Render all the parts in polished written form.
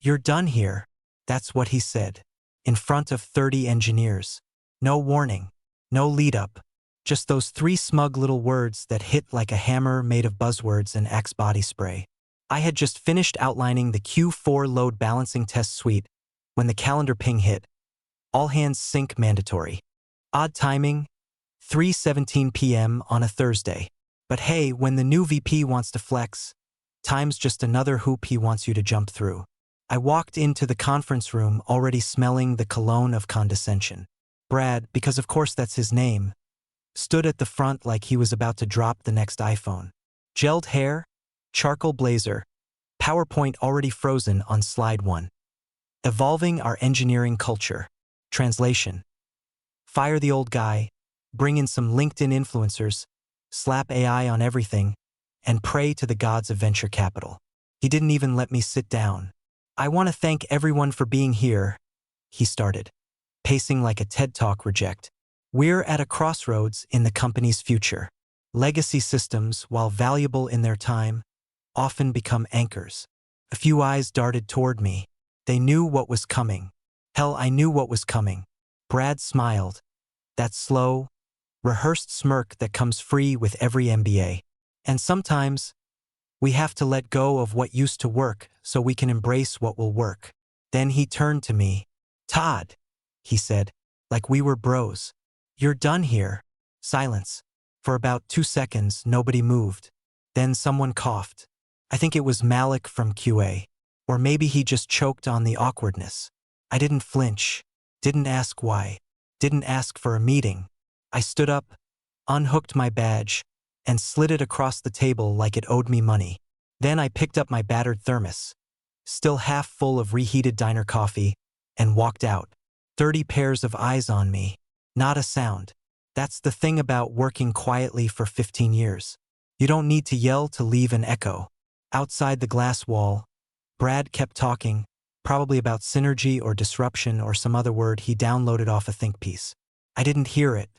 "You're done here." That's what he said. In front of 30 engineers. No warning. No lead-up. Just those three smug little words that hit like a hammer made of buzzwords and Axe body spray. I had just finished outlining the Q4 load balancing test suite when the calendar ping hit. All hands sync mandatory. Odd timing, 3:17 p.m. on a Thursday. But hey, when the new VP wants to flex, time's just another hoop he wants you to jump through. I walked into the conference room already smelling the cologne of condescension. Brad, because of course that's his name, stood at the front like he was about to drop the next iPhone. Gelled hair, charcoal blazer, PowerPoint already frozen on slide 1. Evolving our engineering culture. Translation. Fire the old guy, bring in some LinkedIn influencers, slap AI on everything, and pray to the gods of venture capital. He didn't even let me sit down. "I want to thank everyone for being here," he started, pacing like a TED Talk reject. "We're at a crossroads in the company's future. Legacy systems, while valuable in their time, often become anchors." A few eyes darted toward me. They knew what was coming. Hell, I knew what was coming. Brad smiled. That slow, rehearsed smirk that comes free with every MBA. "And sometimes, we have to let go of what used to work so we can embrace what will work." Then he turned to me. "Todd," he said, like we were bros. "You're done here." Silence. For about 2 seconds, nobody moved. Then someone coughed. I think it was Malik from QA. Or maybe he just choked on the awkwardness. I didn't flinch. Didn't ask why. Didn't ask for a meeting. I stood up, unhooked my badge, and slid it across the table like it owed me money. Then I picked up my battered thermos, still half full of reheated diner coffee, and walked out. 30 pairs of eyes on me. Not a sound. That's the thing about working quietly for 15 years. You don't need to yell to leave an echo. Outside the glass wall, Brad kept talking, probably about synergy or disruption or some other word he downloaded off a think piece. I didn't hear it.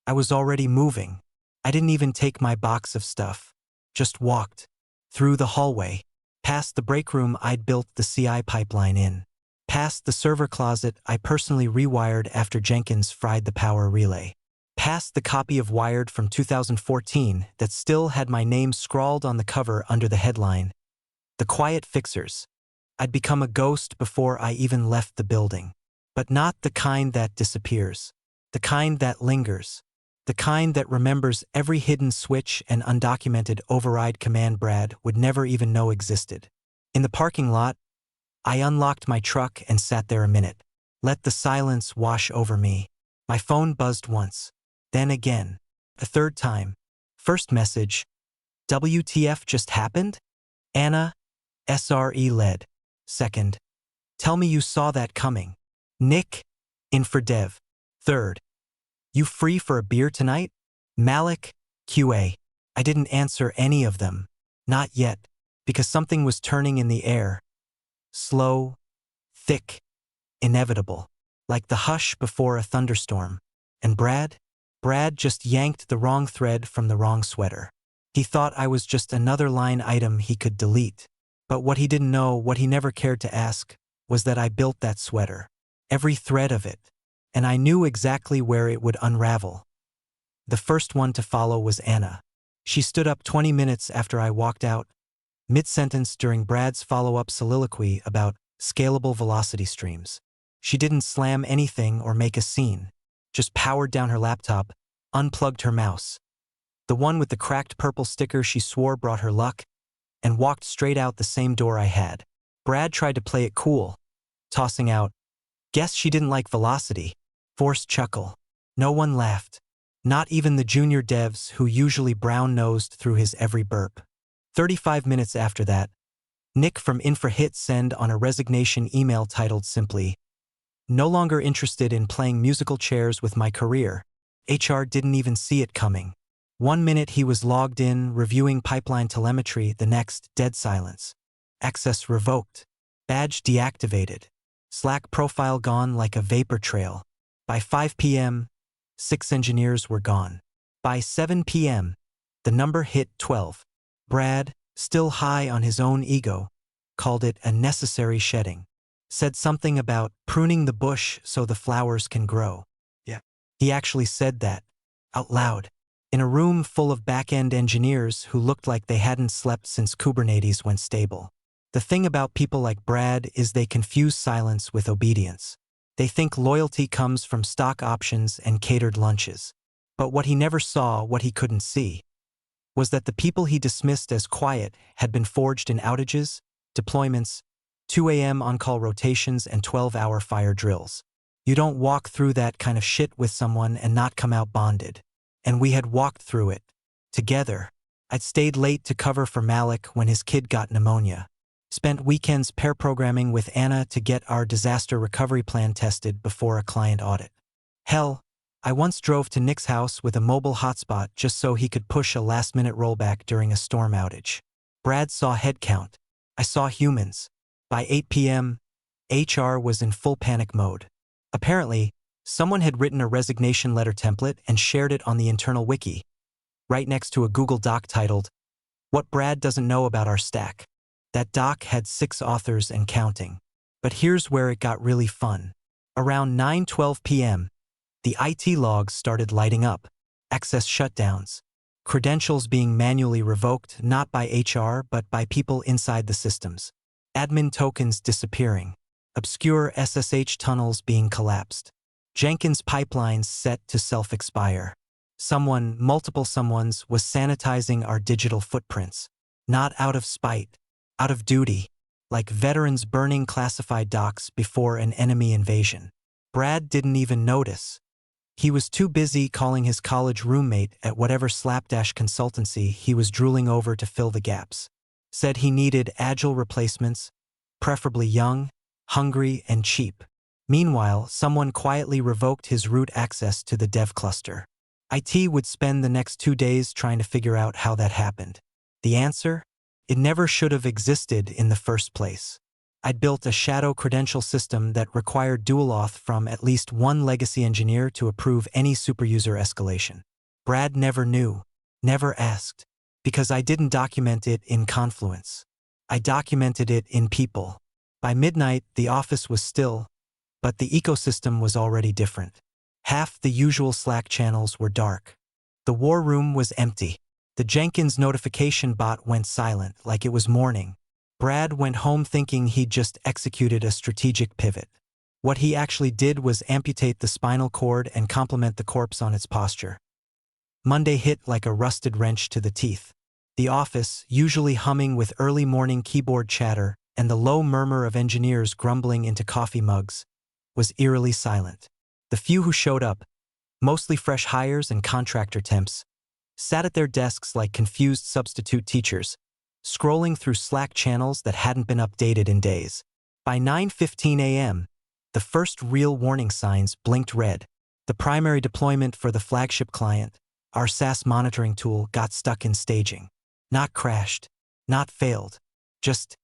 I was already moving. I didn't even take my box of stuff. Just walked. Through the hallway. Past the break room I'd built the CI pipeline in. Past the server closet I personally rewired after Jenkins fried the power relay. Past the copy of Wired from 2014 that still had my name scrawled on the cover under the headline, "The Quiet Fixers." I'd become a ghost before I even left the building. But not the kind that disappears. The kind that lingers. The kind that remembers every hidden switch and undocumented override command Brad would never even know existed. In the parking lot, I unlocked my truck and sat there a minute. Let the silence wash over me. My phone buzzed once. Then again. A third time. First message. "WTF just happened? Anna, SRE led." Second. "Tell me you saw that coming. Nick, InfraDev." Third. "You free for a beer tonight? Malik, QA." I didn't answer any of them. Not yet. Because something was turning in the air. Slow, thick, inevitable. Like the hush before a thunderstorm. And Brad just yanked the wrong thread from the wrong sweater. He thought I was just another line item he could delete. But what he didn't know, what he never cared to ask, was that I built that sweater. Every thread of it. And I knew exactly where it would unravel. The first one to follow was Anna. She stood up 20 minutes after I walked out, mid-sentence during Brad's follow-up soliloquy about scalable velocity streams. She didn't slam anything or make a scene, just powered down her laptop, unplugged her mouse. The one with the cracked purple sticker she swore brought her luck, and walked straight out the same door I had. Brad tried to play it cool, tossing out, "Guess she didn't like velocity." Forced chuckle. No one laughed. Not even the junior devs who usually brown-nosed through his every burp. 35 minutes after that, Nick from Infra hit send on a resignation email titled simply, "No longer interested in playing musical chairs with my career." HR didn't even see it coming. 1 minute he was logged in, reviewing pipeline telemetry, the next, dead silence. Access revoked. Badge deactivated. Slack profile gone like a vapor trail. By 5 p.m., 6 engineers were gone. By 7 p.m., the number hit 12. Brad, still high on his own ego, called it a necessary shedding. Said something about pruning the bush so the flowers can grow. Yeah. He actually said that, out loud, in a room full of back-end engineers who looked like they hadn't slept since Kubernetes went stable. The thing about people like Brad is they confuse silence with obedience. They think loyalty comes from stock options and catered lunches. But what he never saw, what he couldn't see, was that the people he dismissed as quiet had been forged in outages, deployments, 2 a.m. on-call rotations, and 12-hour fire drills. You don't walk through that kind of shit with someone and not come out bonded. And we had walked through it. Together. I'd stayed late to cover for Malik when his kid got pneumonia. Spent weekends pair programming with Anna to get our disaster recovery plan tested before a client audit. Hell, I once drove to Nick's house with a mobile hotspot just so he could push a last-minute rollback during a storm outage. Brad saw headcount. I saw humans. By 8 p.m., HR was in full panic mode. Apparently, someone had written a resignation letter template and shared it on the internal wiki, right next to a Google Doc titled, "What Brad Doesn't Know About Our Stack." That doc had 6 authors and counting. But here's where it got really fun. Around 9:12 p.m., the IT logs started lighting up. Access shutdowns. Credentials being manually revoked not by HR but by people inside the systems. Admin tokens disappearing. Obscure SSH tunnels being collapsed. Jenkins pipelines set to self-expire. Someone, multiple someones, was sanitizing our digital footprints. Not out of spite. Out of duty, like veterans burning classified docs before an enemy invasion. Brad didn't even notice. He was too busy calling his college roommate at whatever slapdash consultancy he was drooling over to fill the gaps. Said he needed agile replacements, preferably young, hungry, and cheap. Meanwhile, someone quietly revoked his root access to the dev cluster. IT would spend the next 2 days trying to figure out how that happened. The answer? It never should have existed in the first place. I'd built a shadow credential system that required dual auth from at least one legacy engineer to approve any superuser escalation. Brad never knew, never asked, because I didn't document it in Confluence. I documented it in people. By midnight, the office was still, but the ecosystem was already different. Half the usual Slack channels were dark. The war room was empty. The Jenkins notification bot went silent, like it was morning. Brad went home thinking he'd just executed a strategic pivot. What he actually did was amputate the spinal cord and compliment the corpse on its posture. Monday hit like a rusted wrench to the teeth. The office, usually humming with early morning keyboard chatter and the low murmur of engineers grumbling into coffee mugs, was eerily silent. The few who showed up, mostly fresh hires and contractor temps, sat at their desks like confused substitute teachers, scrolling through Slack channels that hadn't been updated in days. By 9:15 a.m., the first real warning signs blinked red. The primary deployment for the flagship client, our SaaS monitoring tool, got stuck in staging. Not crashed, not failed, just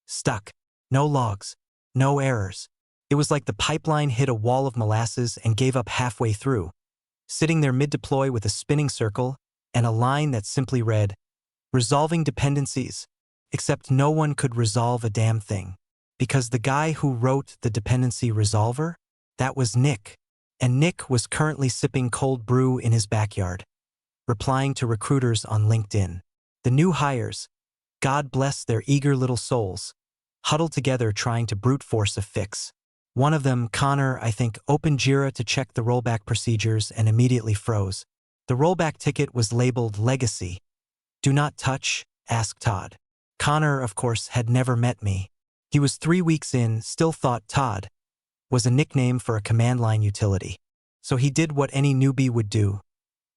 stuck. No logs, no errors. It was like the pipeline hit a wall of molasses and gave up halfway through, sitting there mid-deploy with a spinning circle and a line that simply read, "Resolving dependencies," except no one could resolve a damn thing. Because the guy who wrote the dependency resolver, that was Nick. And Nick was currently sipping cold brew in his backyard, replying to recruiters on LinkedIn. The new hires, God bless their eager little souls, huddled together trying to brute force a fix. One of them, Connor, I think, opened Jira to check the rollback procedures and immediately froze. The rollback ticket was labeled Legacy. "Do not touch, ask Todd." Connor, of course, had never met me. He was 3 weeks in, still thought Todd was a nickname for a command line utility. So he did what any newbie would do.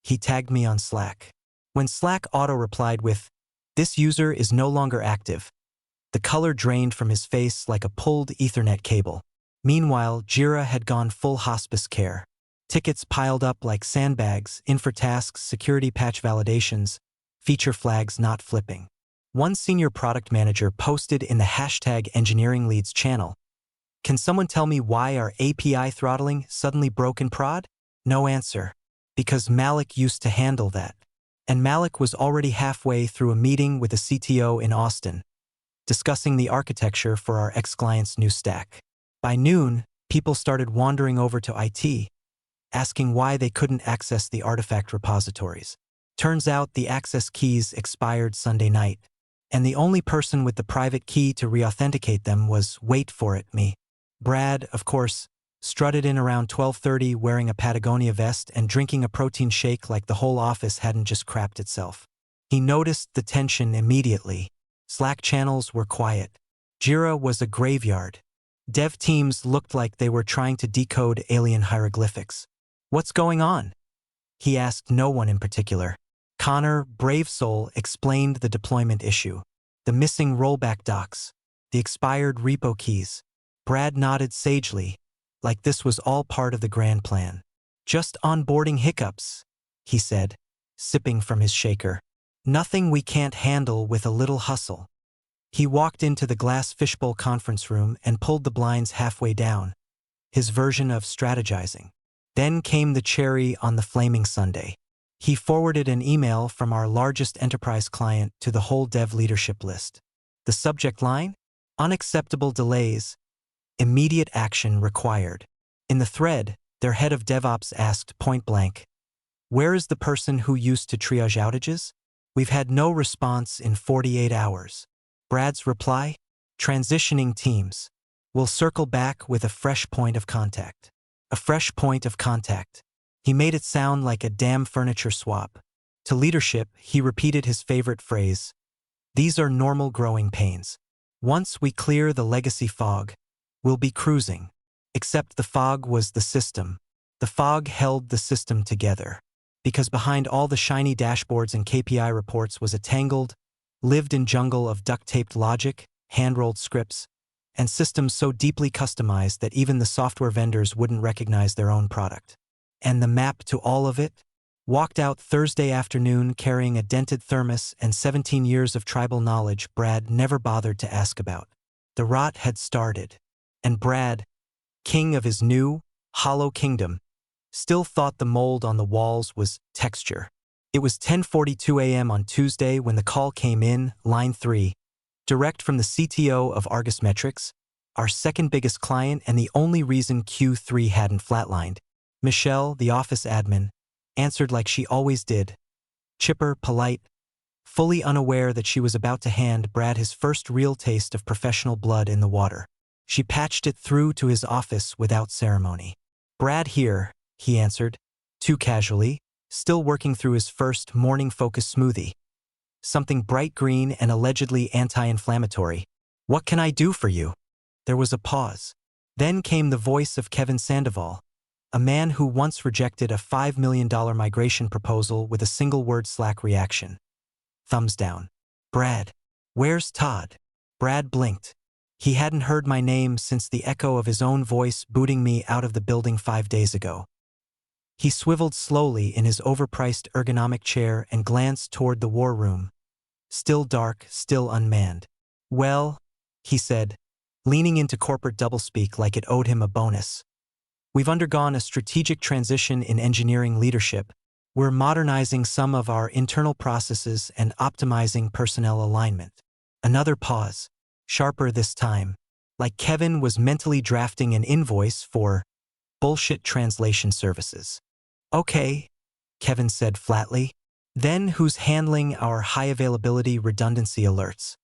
He tagged me on Slack. When Slack auto-replied with, "This user is no longer active," the color drained from his face like a pulled Ethernet cable. Meanwhile, Jira had gone full hospice care. Tickets piled up like sandbags, infra tasks, security patch validations, feature flags not flipping. One senior product manager posted in the hashtag engineering leads channel, "Can someone tell me why our API throttling suddenly broke in prod?" No answer. Because Malik used to handle that. And Malik was already halfway through a meeting with a CTO in Austin, discussing the architecture for our ex-client's new stack. By noon, people started wandering over to IT, asking why they couldn't access the artifact repositories. Turns out the access keys expired Sunday night, and the only person with the private key to re-authenticate them was, wait for it, me. Brad, of course, strutted in around 12:30 wearing a Patagonia vest and drinking a protein shake like the whole office hadn't just crapped itself. He noticed the tension immediately. Slack channels were quiet. Jira was a graveyard. Dev teams looked like they were trying to decode alien hieroglyphics. What's going on? He asked no one in particular. Connor, brave soul, explained the deployment issue. The missing rollback docs. The expired repo keys. Brad nodded sagely, like this was all part of the grand plan. Just onboarding hiccups, he said, sipping from his shaker. Nothing we can't handle with a little hustle. He walked into the glass fishbowl conference room and pulled the blinds halfway down, his version of strategizing. Then came the cherry on the flaming sundae. He forwarded an email from our largest enterprise client to the whole dev leadership list. The subject line? Unacceptable delays. Immediate action required. In the thread, their head of DevOps asked point-blank, "Where is the person who used to triage outages? We've had no response in 48 hours. Brad's reply? Transitioning teams. We'll circle back with a fresh point of contact. A fresh point of contact. He made it sound like a damn furniture swap. To leadership, he repeated his favorite phrase. These are normal growing pains. Once we clear the legacy fog, we'll be cruising. Except the fog was the system. The fog held the system together. Because behind all the shiny dashboards and KPI reports was a tangled, lived-in jungle of duct-taped logic, hand-rolled scripts, and systems so deeply customized that even the software vendors wouldn't recognize their own product. And the map to all of it? Walked out Thursday afternoon carrying a dented thermos and 17 years of tribal knowledge Brad never bothered to ask about. The rot had started. And Brad, king of his new, hollow kingdom, still thought the mold on the walls was texture. It was 10:42 a.m. on Tuesday when the call came in, line 3, direct from the CTO of Argus Metrics, our second biggest client and the only reason Q3 hadn't flatlined. Michelle, the office admin, answered like she always did, chipper, polite, fully unaware that she was about to hand Brad his first real taste of professional blood in the water. She patched it through to his office without ceremony. Brad here, he answered, too casually, still working through his first morning-focused smoothie. Something bright green and allegedly anti-inflammatory. What can I do for you? There was a pause. Then came the voice of Kevin Sandoval, a man who once rejected a $5 million migration proposal with a single-word Slack reaction. Thumbs down. Brad. Where's Todd? Brad blinked. He hadn't heard my name since the echo of his own voice booting me out of the building 5 days ago. He swiveled slowly in his overpriced ergonomic chair and glanced toward the war room. Still dark, still unmanned. Well, he said, leaning into corporate doublespeak like it owed him a bonus. We've undergone a strategic transition in engineering leadership. We're modernizing some of our internal processes and optimizing personnel alignment. Another pause, sharper this time, like Kevin was mentally drafting an invoice for bullshit translation services. Okay, Kevin said flatly. Then who's handling our high availability redundancy alerts?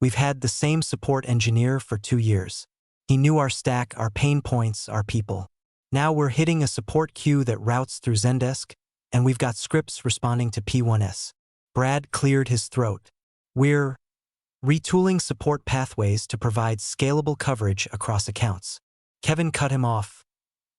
We've had the same support engineer for 2 years. He knew our stack, our pain points, our people. Now we're hitting a support queue that routes through Zendesk, and we've got scripts responding to P1S. Brad cleared his throat. We're retooling support pathways to provide scalable coverage across accounts. Kevin cut him off.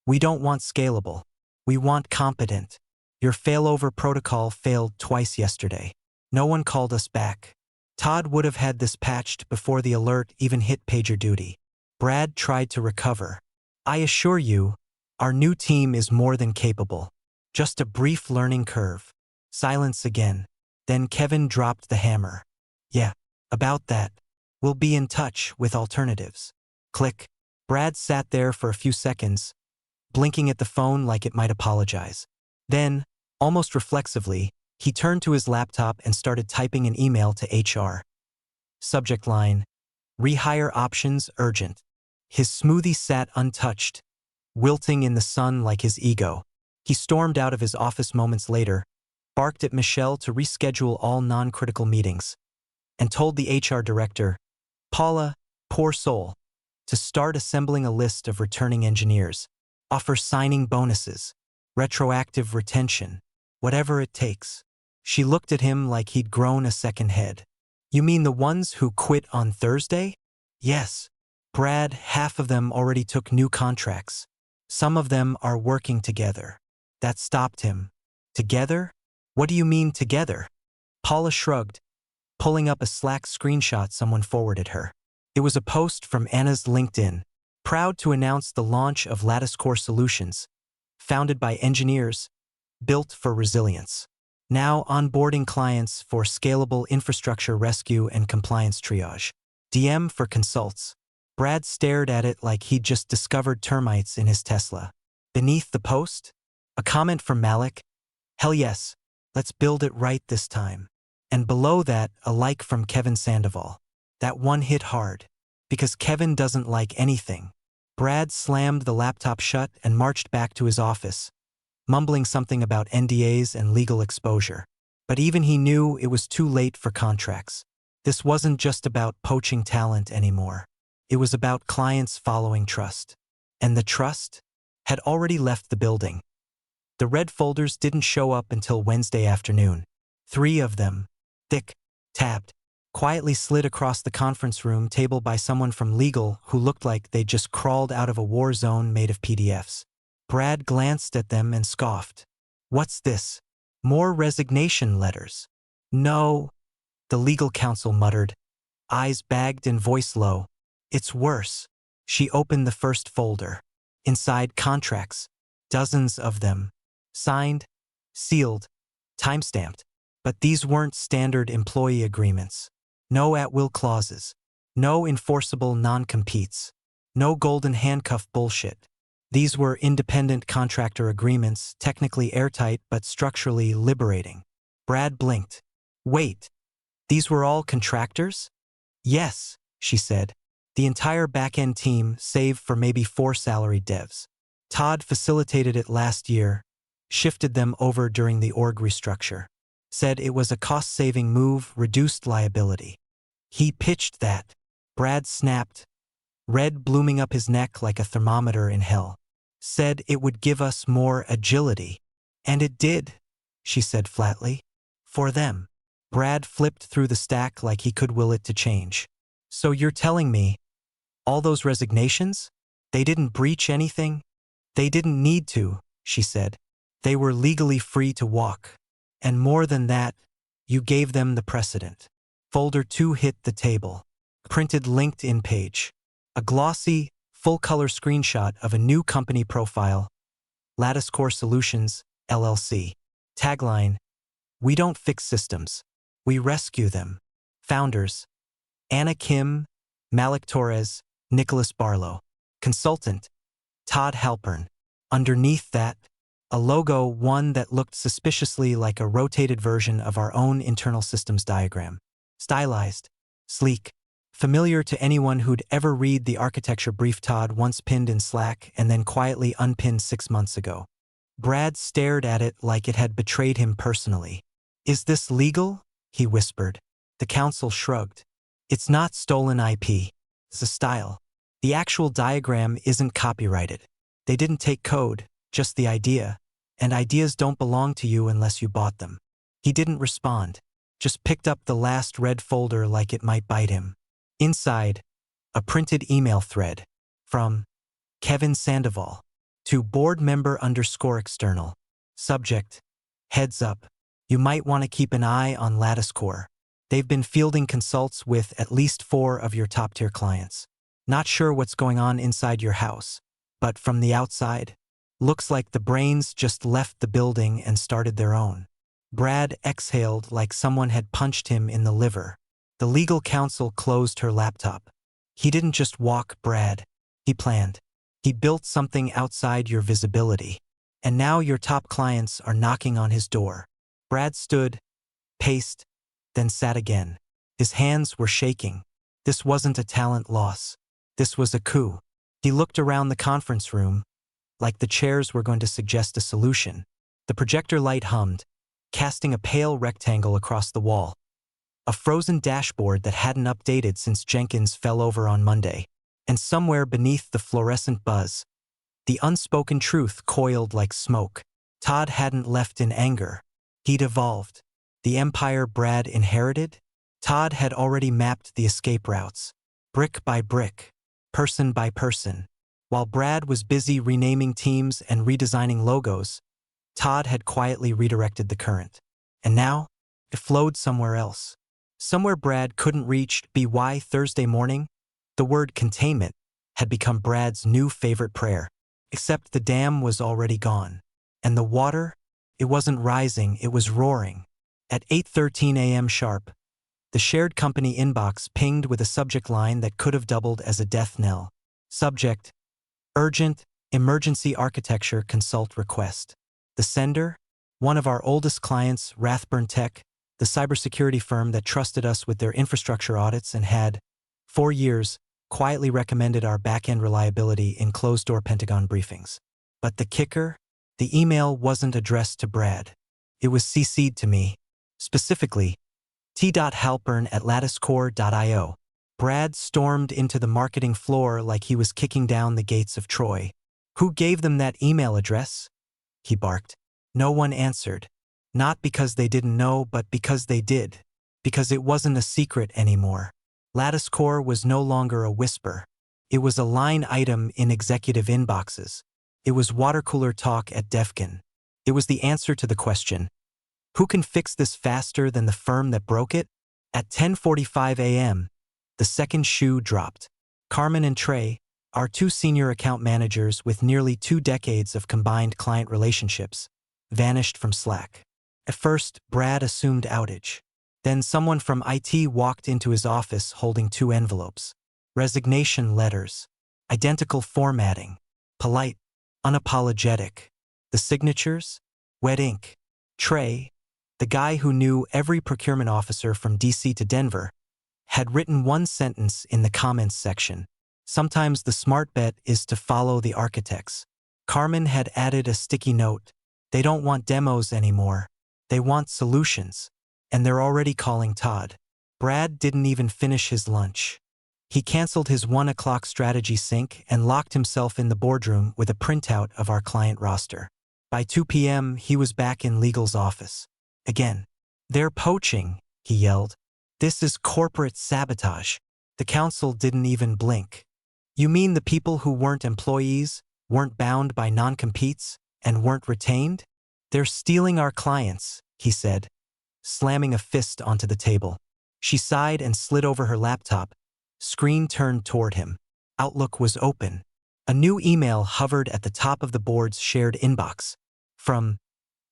We don't want scalable. We want competent. Your failover protocol failed twice yesterday. No one called us back. Todd would have had this patched before the alert even hit PagerDuty. Brad tried to recover. I assure you, our new team is more than capable. Just a brief learning curve. Silence again. Then Kevin dropped the hammer. Yeah, about that. We'll be in touch with alternatives. Click. Brad sat there for a few seconds, blinking at the phone like it might apologize. Then, almost reflexively, he turned to his laptop and started typing an email to HR. Subject line, rehire options urgent. His smoothie sat untouched, wilting in the sun like his ego. He stormed out of his office moments later, barked at Michelle to reschedule all non-critical meetings, and told the HR director, Paula, poor soul, to start assembling a list of returning engineers, offer signing bonuses, retroactive retention, whatever it takes. She looked at him like he'd grown a second head. You mean the ones who quit on Thursday? Yes. Brad, half of them already took new contracts. Some of them are working together. That stopped him. Together? What do you mean together? Paula shrugged, pulling up a Slack screenshot someone forwarded her. It was a post from Anna's LinkedIn, proud to announce the launch of LatticeCore Solutions, founded by engineers, built for resilience. Now onboarding clients for scalable infrastructure rescue and compliance triage. DM for consults. Brad stared at it like he'd just discovered termites in his Tesla. Beneath the post, a comment from Malik, hell yes, let's build it right this time. And below that, a like from Kevin Sandoval. That one hit hard, because Kevin doesn't like anything. Brad slammed the laptop shut and marched back to his office, mumbling something about NDAs and legal exposure. But even he knew it was too late for contracts. This wasn't just about poaching talent anymore. It was about clients following trust. And the trust had already left the building. The red folders didn't show up until Wednesday afternoon. 3 of them, thick, tabbed, quietly slid across the conference room table by someone from legal who looked like they'd just crawled out of a war zone made of PDFs. Brad glanced at them and scoffed. What's this? More resignation letters? No, the legal counsel muttered, eyes bagged and voice low. It's worse. She opened the first folder. Inside, contracts, dozens of them, signed, sealed, timestamped. But these weren't standard employee agreements. No at-will clauses. No enforceable non-competes. No golden handcuff bullshit. These were independent contractor agreements, technically airtight but structurally liberating. Brad blinked. Wait, these were all contractors? Yes, she said. The entire back-end team, save for maybe 4 salaried devs. Todd facilitated it last year, shifted them over during the org restructure. Said it was a cost-saving move, reduced liability. He pitched that. Brad snapped, red blooming up his neck like a thermometer in hell. Said it would give us more agility. And it did, she said flatly. For them. Brad flipped through the stack like he could will it to change. So you're telling me, all those resignations? They didn't breach anything? They didn't need to, she said. They were legally free to walk. And more than that, you gave them the precedent. Folder 2 hit the table. Printed LinkedIn page. A glossy, full-color screenshot of a new company profile. LatticeCore Solutions, LLC. Tagline, we don't fix systems. We rescue them. Founders, Anna Kim, Malik Torres, Nicholas Barlow. Consultant, Todd Halpern. Underneath that, a logo, one that looked suspiciously like a rotated version of our own internal systems diagram. Stylized, sleek, familiar to anyone who'd ever read the architecture brief Todd once pinned in Slack and then quietly unpinned 6 months ago. Brad stared at it like it had betrayed him personally. Is this legal? He whispered. The counsel shrugged. It's not stolen IP. It's a style. The actual diagram isn't copyrighted. They didn't take code, just the idea. And ideas don't belong to you unless you bought them. He didn't respond, just picked up the last red folder like it might bite him. Inside, a printed email thread from Kevin Sandoval to board member _external. Subject, heads up. You might want to keep an eye on LatticeCore. They've been fielding consults with at least 4 of your top-tier clients. Not sure what's going on inside your house, but from the outside, looks like the brains just left the building and started their own. Brad exhaled like someone had punched him in the liver. The legal counsel closed her laptop. He didn't just walk, Brad. He planned. He built something outside your visibility. And now your top clients are knocking on his door. Brad stood, paced, then sat again. His hands were shaking. This wasn't a talent loss. This was a coup. He looked around the conference room, like the chairs were going to suggest a solution. The projector light hummed, casting a pale rectangle across the wall. A frozen dashboard that hadn't updated since Jenkins fell over on Monday. And somewhere beneath the fluorescent buzz, the unspoken truth coiled like smoke. Todd hadn't left in anger. He'd evolved. The empire Brad inherited? Todd had already mapped the escape routes, brick by brick, person by person. While Brad was busy renaming teams and redesigning logos, Todd had quietly redirected the current. And now, it flowed somewhere else. Somewhere Brad couldn't reach. By Thursday morning, the word containment had become Brad's new favorite prayer. Except the dam was already gone. And the water? It wasn't rising, it was roaring. At 8:13 a.m. sharp, the shared company inbox pinged with a subject line that could have doubled as a death knell. Subject: Urgent, Emergency Architecture Consult Request. The sender? One of our oldest clients, Rathburn Tech, the cybersecurity firm that trusted us with their infrastructure audits and had, for years, quietly recommended our back-end reliability in closed-door Pentagon briefings. But the kicker? The email wasn't addressed to Brad. It was CC'd to me. Specifically, t.halpern@latticecore.io. Brad stormed into the marketing floor like he was kicking down the gates of Troy. Who gave them that email address? He barked. No one answered. Not because they didn't know, but because they did. Because it wasn't a secret anymore. LatticeCore was no longer a whisper. It was a line item in executive inboxes. It was watercooler talk at DEFCON. It was the answer to the question, who can fix this faster than the firm that broke it? At 10:45 a.m., the second shoe dropped. Carmen and Trey, our two senior account managers with nearly 2 decades of combined client relationships, vanished from Slack. At first, Brad assumed outage. Then someone from IT walked into his office holding 2 envelopes. Resignation letters. Identical formatting. Polite. Unapologetic. The signatures? Wet ink. Trey, the guy who knew every procurement officer from DC to Denver, had written one sentence in the comments section. Sometimes the smart bet is to follow the architects. Carmen had added a sticky note. They don't want demos anymore. They want solutions. And they're already calling Todd. Brad didn't even finish his lunch. He canceled his 1 o'clock strategy sync and locked himself in the boardroom with a printout of our client roster. By 2 p.m., he was back in legal's office. Again. They're poaching, he yelled. This is corporate sabotage. The council didn't even blink. You mean the people who weren't employees, weren't bound by non-competes, and weren't retained? They're stealing our clients, he said, slamming a fist onto the table. She sighed and slid over her laptop. Screen turned toward him. Outlook was open. A new email hovered at the top of the board's shared inbox. From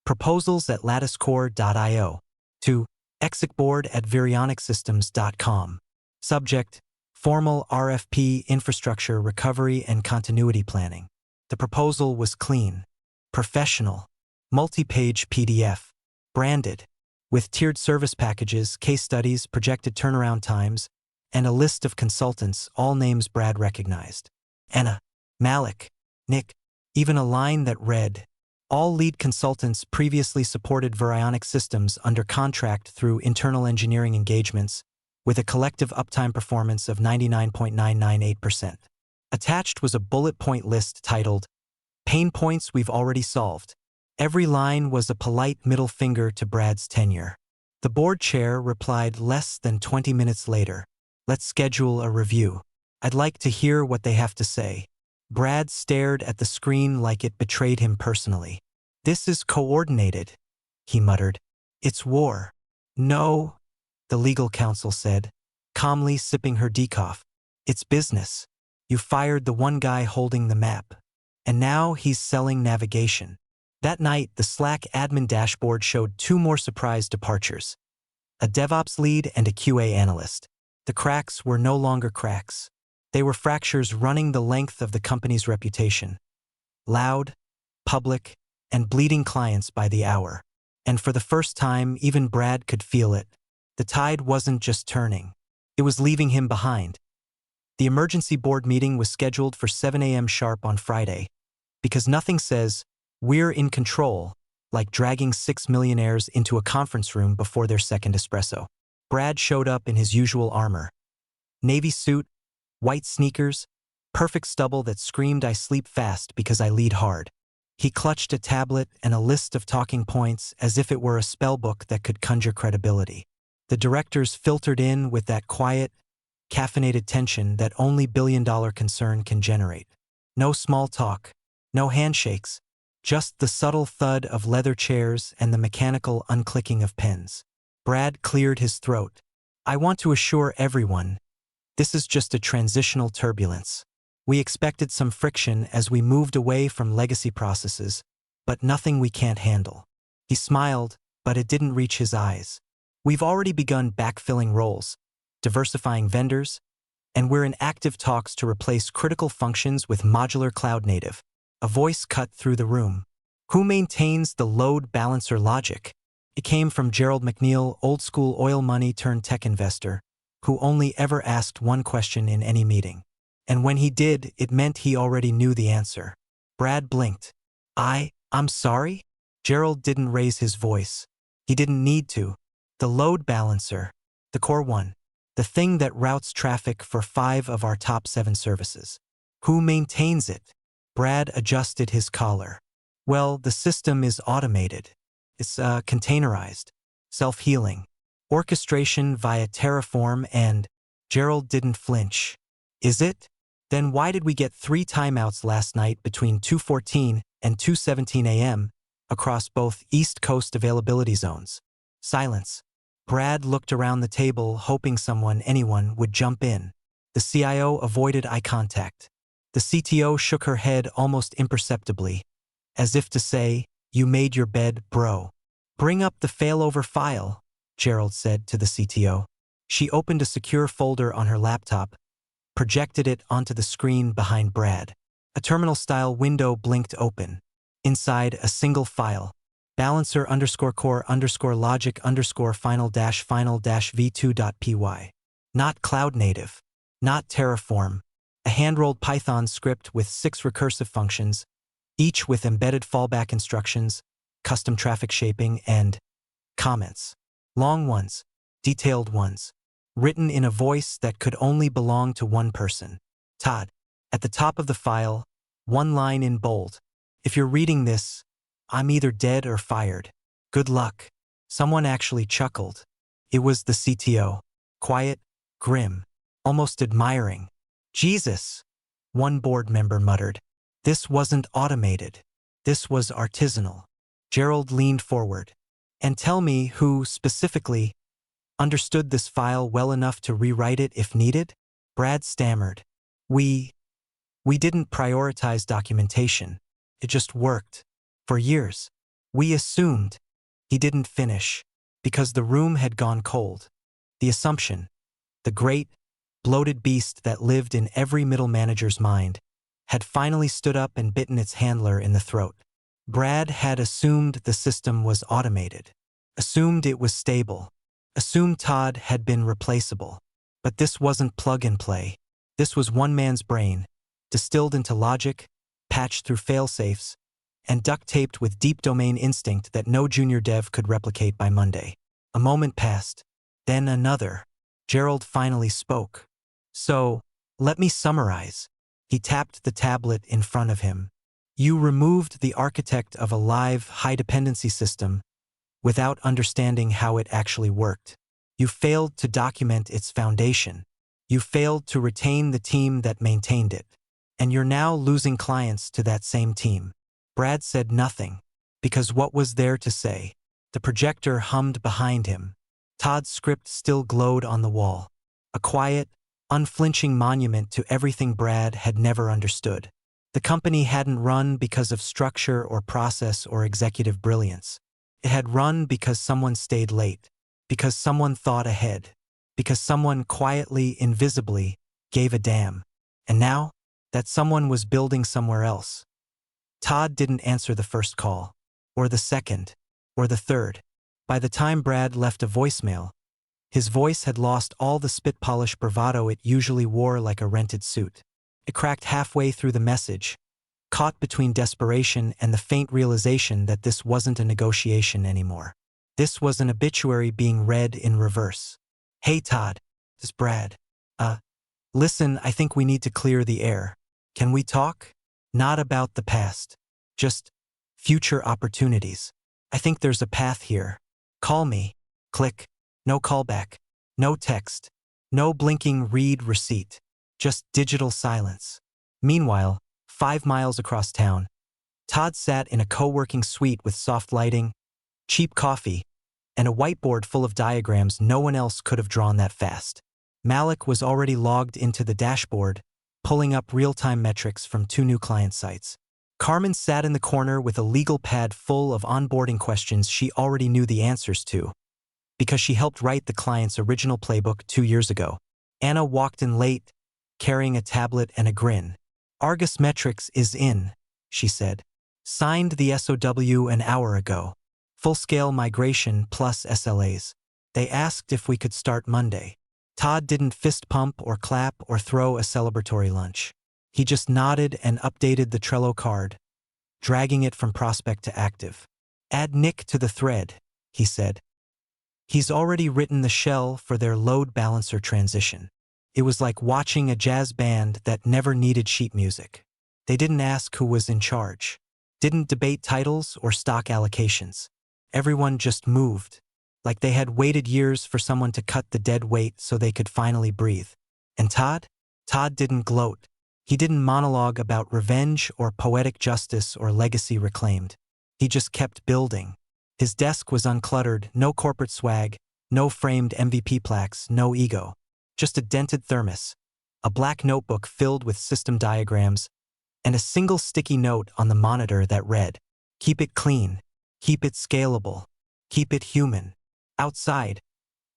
proposals@latticecore.io to execboard@virionicssystems.com. Subject: Formal RFP Infrastructure Recovery and Continuity Planning. The proposal was clean, professional, multi-page PDF, branded, with tiered service packages, case studies, projected turnaround times, and a list of consultants, all names Brad recognized. Anna, Malik, Nick, even a line that read, all lead consultants previously supported Virionic Systems under contract through internal engineering engagements, with a collective uptime performance of 99.998%. Attached was a bullet point list titled, Pain Points We've Already Solved. Every line was a polite middle finger to Brad's tenure. The board chair replied less than 20 minutes later. Let's schedule a review. I'd like to hear what they have to say. Brad stared at the screen like it betrayed him personally. This is coordinated, he muttered. It's war. No, the legal counsel said, calmly sipping her decaf. It's business. You fired the one guy holding the map. And now he's selling navigation. That night, the Slack admin dashboard showed 2 more surprise departures. A DevOps lead and a QA analyst. The cracks were no longer cracks. They were fractures running the length of the company's reputation. Loud, public, and bleeding clients by the hour. And for the first time, even Brad could feel it. The tide wasn't just turning. It was leaving him behind. The emergency board meeting was scheduled for 7 a.m. sharp on Friday, because nothing says, "We're in control," like dragging 6 millionaires into a conference room before their second espresso. Brad showed up in his usual armor. Navy suit, white sneakers, perfect stubble that screamed "I sleep fast because I lead hard." He clutched a tablet and a list of talking points as if it were a spellbook that could conjure credibility. The directors filtered in with that quiet, caffeinated tension that only billion-dollar concern can generate. No small talk, no handshakes, just the subtle thud of leather chairs and the mechanical unclicking of pens. Brad cleared his throat. "I want to assure everyone, this is just a transitional turbulence. We expected some friction as we moved away from legacy processes, but nothing we can't handle." He smiled, but it didn't reach his eyes. "We've already begun backfilling roles, diversifying vendors, and we're in active talks to replace critical functions with modular cloud native." A voice cut through the room. "Who maintains the load balancer logic?" It came from Gerald McNeil, old-school oil money turned tech investor, who only ever asked one question in any meeting. And when he did, it meant he already knew the answer. Brad blinked. I'm sorry?" Gerald didn't raise his voice. He didn't need to. "The load balancer, the core one, the thing that routes traffic for 5 of our top 7 services. Who maintains it?" Brad adjusted his collar. "Well, the system is automated. It's containerized, self-healing, orchestration via Terraform and—" Gerald didn't flinch. "Is it? Then why did we get 3 timeouts last night between 2:14 and 2:17 a.m. across both East Coast availability zones?" Silence. Brad looked around the table, hoping anyone would jump in. The CIO avoided eye contact. The CTO shook her head almost imperceptibly, as if to say, "You made your bed, bro." "Bring up the failover file," Gerald said to the CTO. She opened a secure folder on her laptop, projected it onto the screen behind Brad. A terminal-style window blinked open. Inside, a single file, balancer_core_logic_final-v2.py. Not cloud-native, not Terraform. A hand-rolled Python script with 6 recursive functions, each with embedded fallback instructions, custom traffic shaping, and comments. Long ones, detailed ones, written in a voice that could only belong to one person. Todd. At the top of the file, one line in bold. "If you're reading this, I'm either dead or fired. Good luck." Someone actually chuckled. It was the CTO. Quiet, grim, almost admiring. "Jesus," one board member muttered. "This wasn't automated. This was artisanal." Gerald leaned forward. "And tell me who, specifically, understood this file well enough to rewrite it if needed?" Brad stammered. We didn't prioritize documentation. It just worked. For years. We assumed." He didn't finish, because the room had gone cold. The assumption, the great, bloated beast that lived in every middle manager's mind, had finally stood up and bitten its handler in the throat. Brad had assumed the system was automated, assumed it was stable, assumed Todd had been replaceable. But this wasn't plug-and-play. This was one man's brain, distilled into logic, patched through fail-safes, and duct-taped with deep domain instinct that no junior dev could replicate by Monday. A moment passed, then another. Gerald finally spoke. "So, let me summarize." He tapped the tablet in front of him. "You removed the architect of a live, high-dependency system without understanding how it actually worked. You failed to document its foundation. You failed to retain the team that maintained it. And you're now losing clients to that same team." Brad said nothing, because what was there to say? The projector hummed behind him. Todd's script still glowed on the wall. A quiet, unflinching monument to everything Brad had never understood. The company hadn't run because of structure or process or executive brilliance. It had run because someone stayed late, because someone thought ahead, because someone quietly, invisibly, gave a damn. And now, that someone was building somewhere else. Todd didn't answer the first call, or the second, or the third. By the time Brad left a voicemail, His voice had lost all the spit-polished bravado it usually wore like a rented suit. It cracked halfway through the message, caught between desperation and the faint realization that this wasn't a negotiation anymore. This was an obituary being read in reverse. "Hey Todd, this is Brad. Listen, I think we need to clear the air. Can we talk? Not about the past. Just future opportunities. I think there's a path here. Call me." Click. No callback. No text. No blinking read receipt. Just digital silence. Meanwhile, 5 miles across town, Todd sat in a co-working suite with soft lighting, cheap coffee, and a whiteboard full of diagrams no one else could have drawn that fast. Malik was already logged into the dashboard, pulling up real-time metrics from 2 new client sites. Carmen sat in the corner with a legal pad full of onboarding questions she already knew the answers to, because she helped write the client's original playbook 2 years ago. Anna walked in late, carrying a tablet and a grin. "Argus Metrics is in," she said. "Signed the SOW an hour ago. Full-scale migration plus SLAs. They asked if we could start Monday." Todd didn't fist pump or clap or throw a celebratory lunch. He just nodded and updated the Trello card, dragging it from prospect to active. "Add Nick to the thread," he said. "He's already written the shell for their load balancer transition." It was like watching a jazz band that never needed sheet music. They didn't ask who was in charge, didn't debate titles or stock allocations. Everyone just moved, like they had waited years for someone to cut the dead weight so they could finally breathe. And Todd? Todd didn't gloat. He didn't monologue about revenge or poetic justice or legacy reclaimed. He just kept building. His desk was uncluttered, no corporate swag, no framed MVP plaques, no ego. Just a dented thermos, a black notebook filled with system diagrams, and a single sticky note on the monitor that read, "Keep it clean, keep it scalable, keep it human." Outside,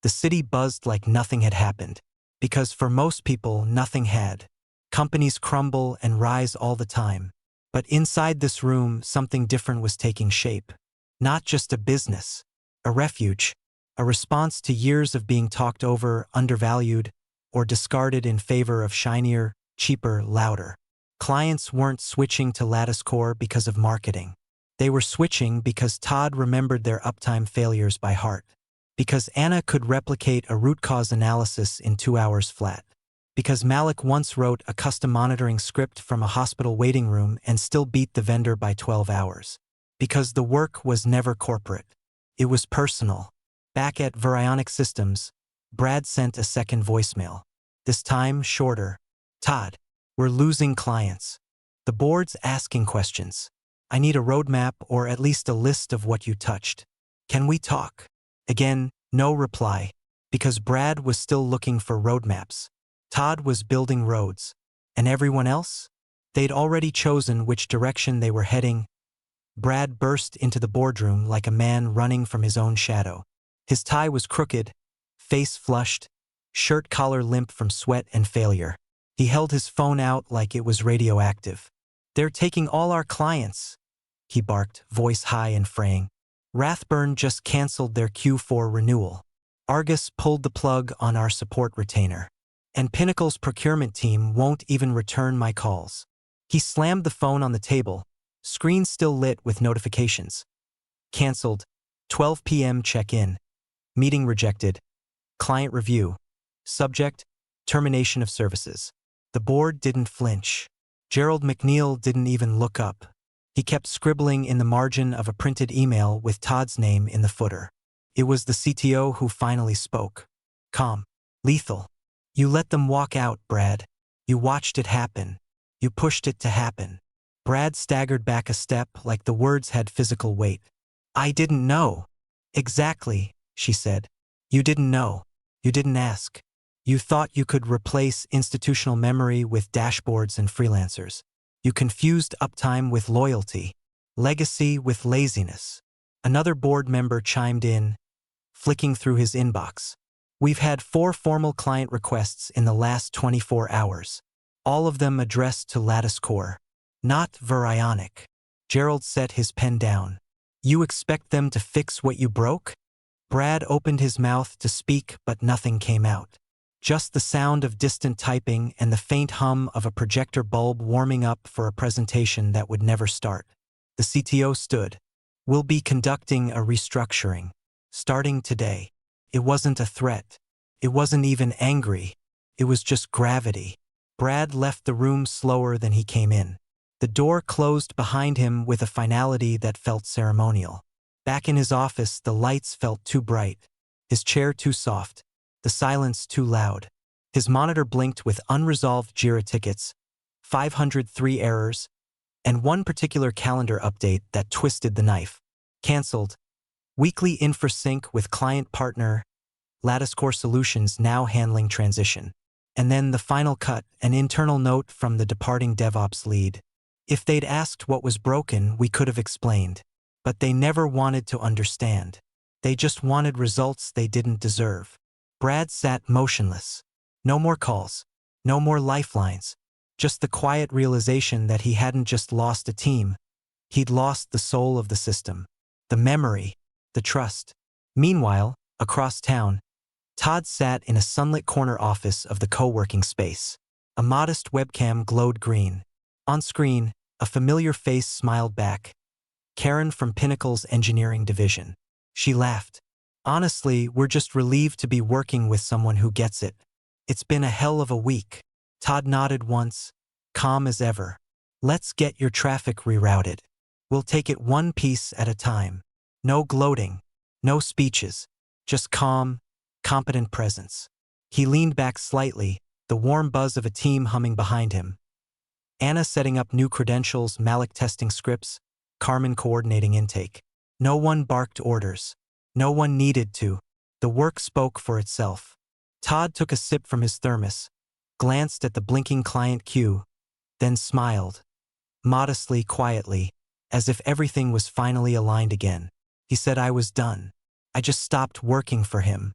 the city buzzed like nothing had happened, because for most people, nothing had. Companies crumble and rise all the time. But inside this room, something different was taking shape. Not just a business, a refuge, a response to years of being talked over, undervalued, or discarded in favor of shinier, cheaper, louder. Clients weren't switching to Lattice Core because of marketing. They were switching because Todd remembered their uptime failures by heart. Because Anna could replicate a root cause analysis in 2 hours flat. Because Malik once wrote a custom monitoring script from a hospital waiting room and still beat the vendor by 12 hours. Because the work was never corporate. It was personal. Back at Virionic Systems, Brad sent a second voicemail. This time shorter. "Todd, we're losing clients. The board's asking questions. I need a roadmap or at least a list of what you touched. Can we talk?" Again, no reply, because Brad was still looking for roadmaps. Todd was building roads. And everyone else? They'd already chosen which direction they were heading. Brad burst into the boardroom like a man running from his own shadow. His tie was crooked, face flushed, shirt collar limp from sweat and failure. He held his phone out like it was radioactive. "They're taking all our clients," he barked, voice high and fraying. "Rathburn just canceled their Q4 renewal. Argus pulled the plug on our support retainer. And Pinnacle's procurement team won't even return my calls." He slammed the phone on the table, screen still lit with notifications. Canceled. 12 p.m. check-in. Meeting rejected. Client review. Subject, termination of services. The board didn't flinch. Gerald McNeil didn't even look up. He kept scribbling in the margin of a printed email with Todd's name in the footer. It was the CTO who finally spoke. Calm. Lethal. "You let them walk out, Brad. You watched it happen. You pushed it to happen." Brad staggered back a step like the words had physical weight. "I didn't know." "Exactly," she said. "You didn't know. You didn't ask. You thought you could replace institutional memory with dashboards and freelancers. You confused uptime with loyalty, legacy with laziness." Another board member chimed in, flicking through his inbox. "We've had 4 formal client requests in the last 24 hours. All of them addressed to Lattice Core, not Virionic." Gerald set his pen down. "You expect them to fix what you broke?" Brad opened his mouth to speak, but nothing came out. Just the sound of distant typing and the faint hum of a projector bulb warming up for a presentation that would never start. The CTO stood. "We'll be conducting a restructuring. Starting today." It wasn't a threat. It wasn't even angry. It was just gravity. Brad left the room slower than he came in. The door closed behind him with a finality that felt ceremonial. Back in his office, the lights felt too bright, his chair too soft, the silence too loud. His monitor blinked with unresolved JIRA tickets, 503 errors, and one particular calendar update that twisted the knife. Cancelled. Weekly infra sync with client partner, Lattice Core Solutions now handling transition. And then the final cut, an internal note from the departing DevOps lead. If they'd asked what was broken, we could have explained. But they never wanted to understand. They just wanted results they didn't deserve. Brad sat motionless. No more calls. No more lifelines. Just the quiet realization that he hadn't just lost a team. He'd lost the soul of the system. The memory. The trust. Meanwhile, across town, Todd sat in a sunlit corner office of the co-working space. A modest webcam glowed green. On screen, a familiar face smiled back. Karen from Pinnacle's engineering division. She laughed. "Honestly, we're just relieved to be working with someone who gets it. It's been a hell of a week." Todd nodded once, calm as ever. "Let's get your traffic rerouted. We'll take it one piece at a time. No gloating, no speeches, just calm, competent presence." He leaned back slightly, the warm buzz of a team humming behind him. Anna setting up new credentials, Malik testing scripts, Carmen coordinating intake. No one barked orders. No one needed to. The work spoke for itself. Todd took a sip from his thermos, glanced at the blinking client queue, then smiled. Modestly, quietly, as if everything was finally aligned again. He said, "I was done. I just stopped working for him."